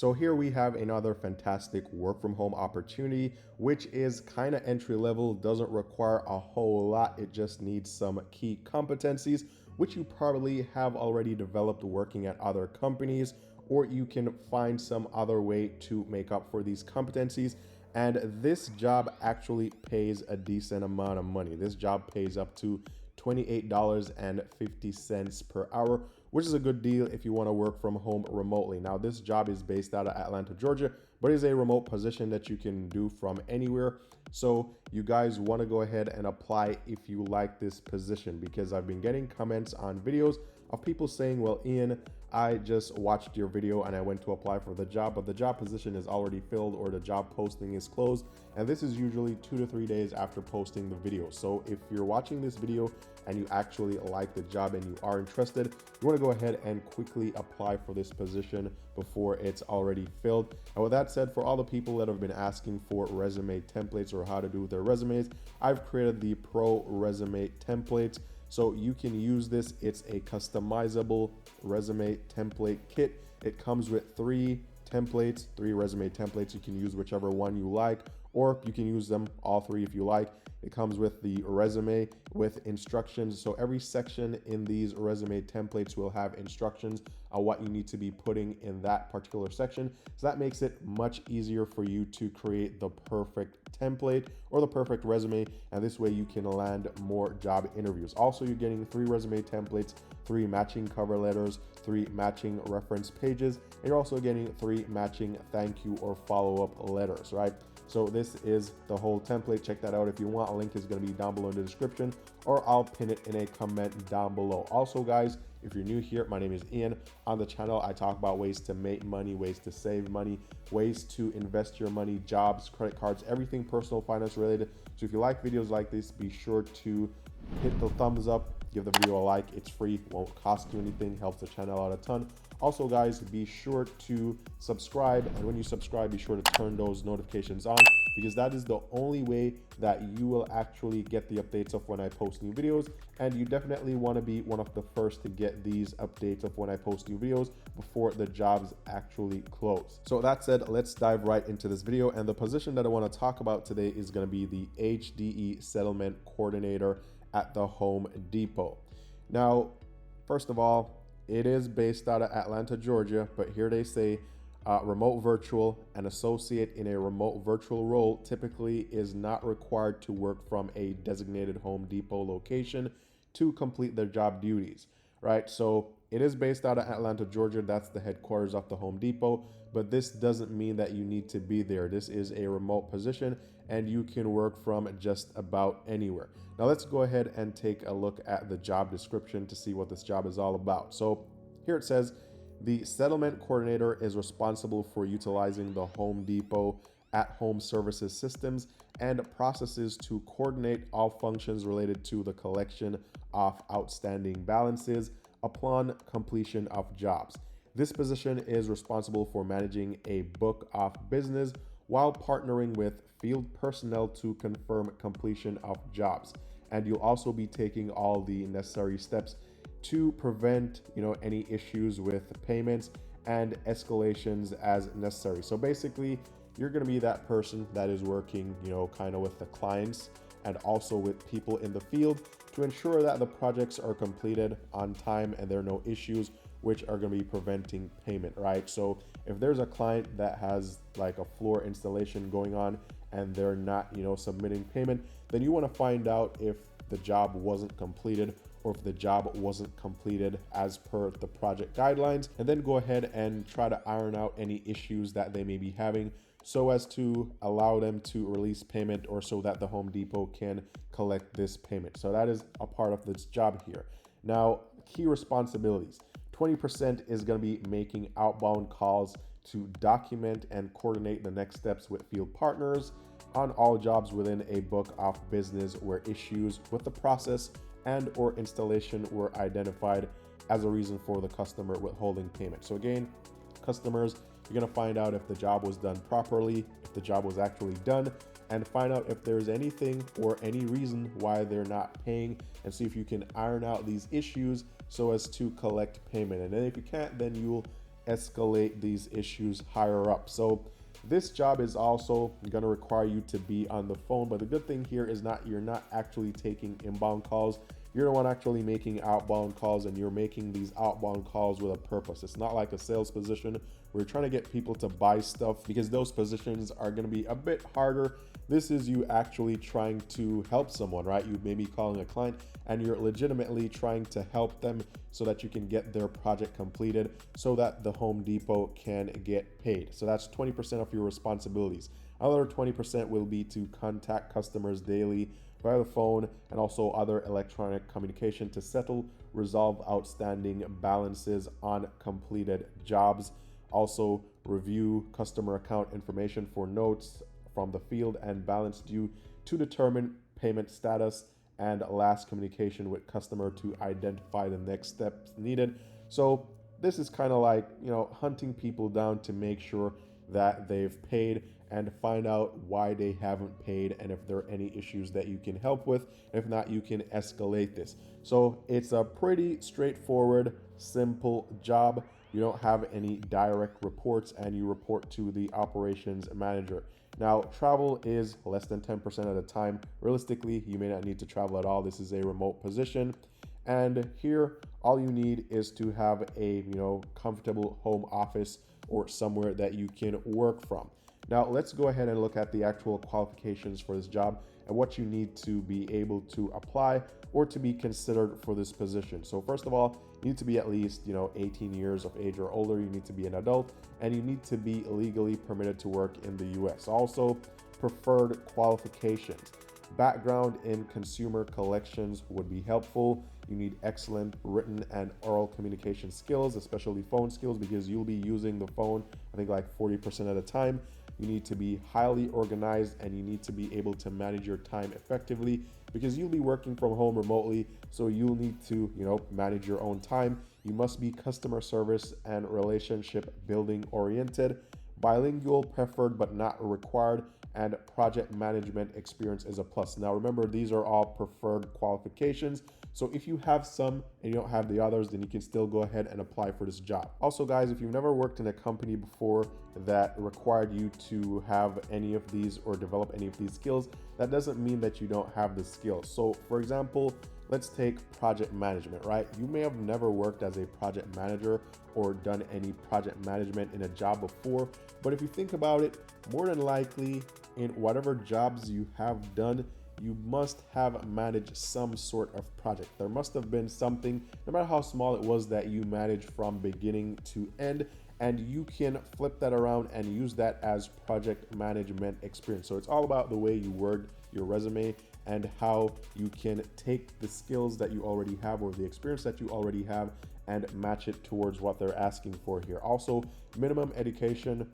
So here we have another fantastic work from home opportunity, which is kind of entry level, doesn't require a whole lot. It just needs some key competencies, which you probably have already developed working at other companies, or you can find some other way to make up for these competencies. And this job actually pays a decent amount of money. This job pays up to $28.50 per hour, which is a good deal if you want to work from home remotely. Now, this job is based out of Atlanta, Georgia, but is a remote position that you can do from anywhere. So you guys want to go ahead and apply if you like this position, because I've been getting comments on videos of people saying, well, Eann, I just watched your video and I went to apply for the job, but the job position is already filled or the job posting is closed. And this is usually 2 to 3 days after posting the video. So if you're watching this video and you actually like the job and you are interested, you want to go ahead and quickly apply for this position before it's already filled. And with that said, for all the people that have been asking for resume templates or how to do their resumes, I've created the Pro Resume Templates. So you can use this. It's a customizable resume template kit. It comes with three resume templates. You can use whichever one you like, or you can use them all three if you like. It comes with the resume with instructions. So every section in these resume templates will have instructions on what you need to be putting in that particular section. So that makes it much easier for you to create the perfect template or the perfect resume. And this way you can land more job interviews. Also, you're getting 3 resume templates, 3 matching cover letters, 3 matching reference pages, and you're also getting 3 matching thank you or follow-up letters, right? So this is the whole template. Check that out if you want. A link is going to be down below in the description, or I'll pin it in a comment down below. Also, guys, if you're new here, my name is Eann. On the channel, I talk about ways to make money, ways to save money, ways to invest your money, jobs, credit cards, everything personal finance related. So if you like videos like this, be sure to hit the thumbs up, give the video a like. It's free, won't cost you anything, helps the channel out a ton. Also, guys, be sure to subscribe, and when you subscribe, be sure to turn those notifications on, because that is the only way that you will actually get the updates of when I post new videos. And you definitely want to be one of the first to get these updates of when I post new videos before the jobs actually close. So that said, let's dive right into this video. And the position that I want to talk about today is going to be the HDE Settlement Coordinator at the Home Depot. Now, first of all, it is based out of Atlanta, Georgia, but here they say remote virtual. An associate in a remote virtual role typically is not required to work from a designated Home Depot location to complete their job duties, right? So it is based out of Atlanta, Georgia. That's the headquarters of the Home Depot, but this doesn't mean that you need to be there. This is a remote position and you can work from just about anywhere. Now let's go ahead and take a look at the job description to see what this job is all about. So here it says, the settlement coordinator is responsible for utilizing the Home Depot at-home services systems and processes to coordinate all functions related to the collection of outstanding balances upon completion of jobs. This position is responsible for managing a book of business while partnering with field personnel to confirm completion of jobs. And you'll also be taking all the necessary steps to prevent, any issues with payments and escalations as necessary. So basically, you're going to be that person that is working, kind of with the clients and also with people in the field to ensure that the projects are completed on time and there are no issues which are going to be preventing payment, right? So if there's a client that has like a floor installation going on and they're not, submitting payment, then you want to find out if the job wasn't completed or if the job wasn't completed as per the project guidelines, and then go ahead and try to iron out any issues that they may be having so as to allow them to release payment or so that the Home Depot can collect this payment. So that is a part of this job here. Now, key responsibilities. 20% is going to be making outbound calls to document and coordinate the next steps with field partners on all jobs within a book of business where issues with the process and or installation were identified as a reason for the customer withholding payment. So again, customers, you're going to find out if the job was done properly, if the job was actually done, and find out if there's anything or any reason why they're not paying, and see if you can iron out these issues so as to collect payment. And then if you can't, then you'll escalate these issues higher up. So this job is also going to require you to be on the phone, but the good thing here is you're not actually taking inbound calls. You're the one actually making outbound calls, and you're making these outbound calls with a purpose. It's not like a sales position where you're trying to get people to buy stuff, because those positions are going to be a bit harder. This is you actually trying to help someone, right? You may be calling a client and you're legitimately trying to help them so that you can get their project completed so that the Home Depot can get paid. So that's 20% of your responsibilities. Another 20% will be to contact customers daily via the phone and also other electronic communication to settle, resolve outstanding balances on completed jobs. Also, review customer account information for notes from the field and balance due to determine payment status, and last, communication with customer to identify the next steps needed. So this is kind of like, hunting people down to make sure that they've paid and find out why they haven't paid, and if there are any issues that you can help with. If not, you can escalate this. So it's a pretty straightforward, simple job. You don't have any direct reports, and you report to the operations manager. Now, travel is less than 10% of the time. Realistically, you may not need to travel at all. This is a remote position. And here, all you need is to have a, comfortable home office or somewhere that you can work from. Now, let's go ahead and look at the actual qualifications for this job and what you need to be able to apply or to be considered for this position. So first of all, you need to be at least, 18 years of age or older. You need to be an adult, and you need to be legally permitted to work in the US. Also, preferred qualifications. Background in consumer collections would be helpful. You need excellent written and oral communication skills, especially phone skills, because you'll be using the phone, I think, like 40% of the time. You need to be highly organized, and you need to be able to manage your time effectively, because you'll be working from home remotely. So you'll need to, manage your own time. You must be customer service and relationship building oriented. Bilingual preferred but not required, and project management experience is a plus. Now remember, these are all preferred qualifications. So if you have some and you don't have the others, then you can still go ahead and apply for this job. Also, guys, if you've never worked in a company before that required you to have any of these or develop any of these skills, that doesn't mean that you don't have the skills. So for example, let's take project management, right? You may have never worked as a project manager or done any project management in a job before, but if you think about it, more than likely in whatever jobs you have done, you must have managed some sort of project. There must have been something, no matter how small it was, that you managed from beginning to end, and you can flip that around and use that as project management experience. So it's all about the way you word your resume and how you can take the skills that you already have or the experience that you already have and match it towards what they're asking for here. Also, minimum education.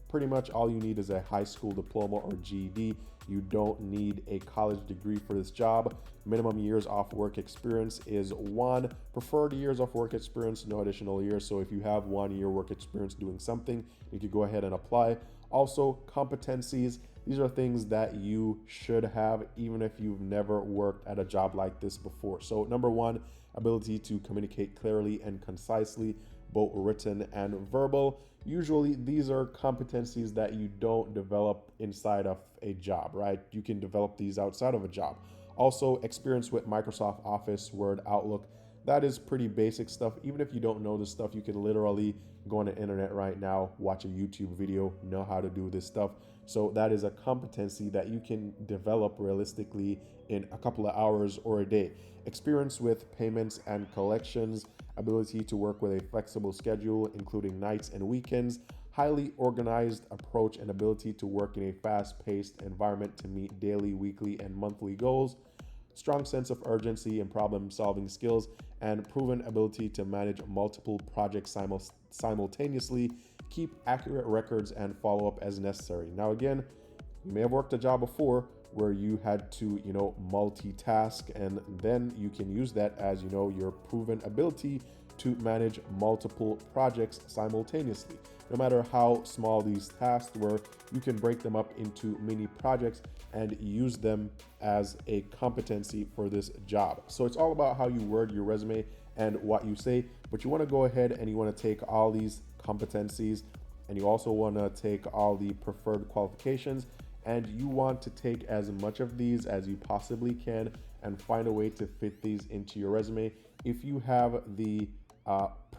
Pretty much all you need is a high school diploma or GED. You don't need a college degree for this job. Minimum years off work experience is 1. Preferred years of work experience, no additional years. So if you have 1 year work experience doing something, you could go ahead and apply. Also, competencies. These are things that you should have even if you've never worked at a job like this before. So number 1, ability to communicate clearly and concisely, both written and verbal. Usually these are competencies that you don't develop inside of a job, right? You can develop these outside of a job. Also, experience with Microsoft Office, Word, Outlook. That is pretty basic stuff. Even if you don't know this stuff, you can literally go on the internet right now, watch a YouTube video, know how to do this stuff. So that is a competency that you can develop realistically in a couple of hours or a day. Experience with payments and collections, ability to work with a flexible schedule, including nights and weekends, highly organized approach and ability to work in a fast-paced environment to meet daily, weekly, and monthly goals, strong sense of urgency and problem-solving skills, and proven ability to manage multiple projects simultaneously, keep accurate records, and follow up as necessary. Now, again, you may have worked a job before where you had to, multitask, and then you can use that as, your proven ability to manage multiple projects simultaneously. No matter how small these tasks were, you can break them up into mini projects and use them as a competency for this job. So it's all about how you word your resume and what you say, but you want to go ahead and you want to take all these competencies, and you also want to take all the preferred qualifications, and you want to take as much of these as you possibly can and find a way to fit these into your resume. If you have the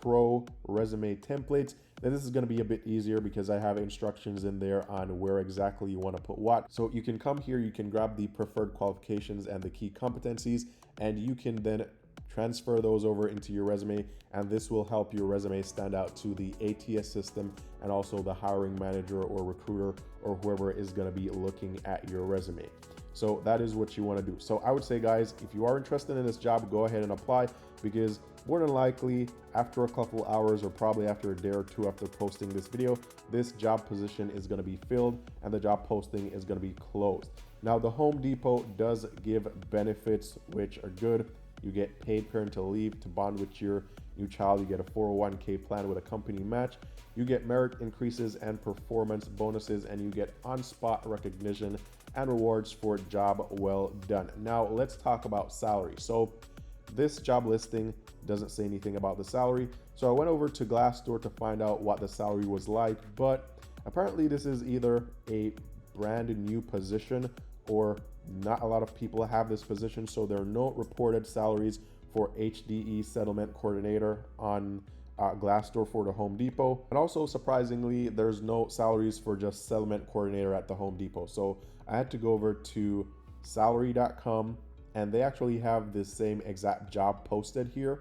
pro resume templates, then this is going to be a bit easier because I have instructions in there on where exactly you want to put what. So you can come here, you can grab the preferred qualifications and the key competencies, and you can then transfer those over into your resume, and this will help your resume stand out to the ATS system and also the hiring manager or recruiter or whoever is going to be looking at your resume. So that is what you want to do. So I would say, guys, if you are interested in this job, go ahead and apply, because more than likely after a couple hours or probably after a day or two after posting this video, this job position is going to be filled and the job posting is going to be closed. Now, the Home Depot does give benefits which are good. You get paid parental leave to bond with your new child. You get a 401k plan with a company match. You get merit increases and performance bonuses, and you get on-spot recognition and rewards for job well done. Now, let's talk about salary. So this job listing doesn't say anything about the salary. So I went over to Glassdoor to find out what the salary was like, but apparently this is either a brand new position or not a lot of people have this position. So there are no reported salaries for HDE Settlement Coordinator on Glassdoor for the Home Depot. And also, surprisingly, there's no salaries for just Settlement Coordinator at the Home Depot. So I had to go over to salary.com, and they actually have the same exact job posted here.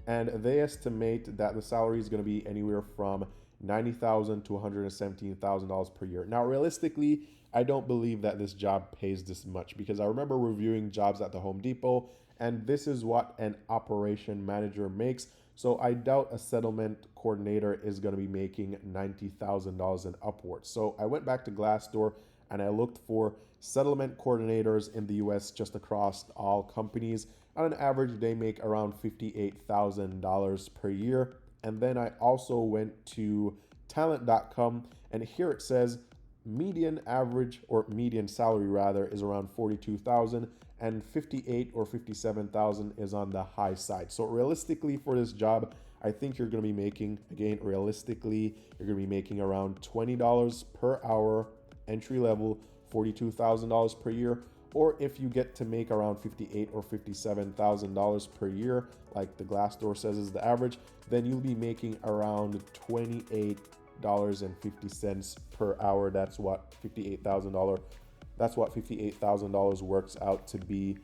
And they estimate that the salary is going to be anywhere from $90,000 to $117,000 per year. Now, realistically, I don't believe that this job pays this much, because I remember reviewing jobs at the Home Depot, and this is what an operation manager makes. So I doubt a settlement coordinator is going to be making $90,000 and upwards. So I went back to Glassdoor and I looked for settlement coordinators in the US just across all companies. On an average, they make around $58,000 per year. And then I also went to talent.com, and here it says median average, or median salary rather, is around $42,000, and 58 or 57,000 is on the high side. So realistically for this job, I think you're going to be making, again, realistically, you're going to be making around $20 per hour entry level, $42,000 per year. Or if you get to make around $58,000 or $57,000 per year, like the Glassdoor says is the average, then you'll be making around $28.50 per hour. That's what $58,000 works out to be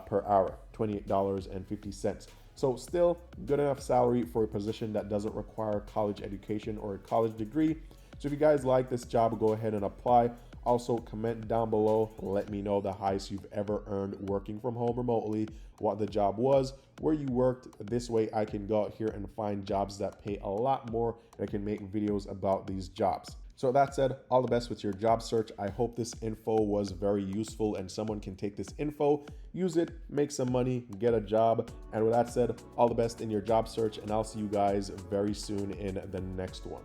per hour, $28.50. So still good enough salary for a position that doesn't require college education or a college degree. So if you guys like this job, go ahead and apply. Also, comment down below, let me know the highest you've ever earned working from home remotely, what the job was, where you worked. This way I can go out here and find jobs that pay a lot more, and I can make videos about these jobs. So that said, all the best with your job search. I hope this info was very useful and someone can take this info, use it, make some money, get a job. And with that said, all the best in your job search, and I'll see you guys very soon in the next one.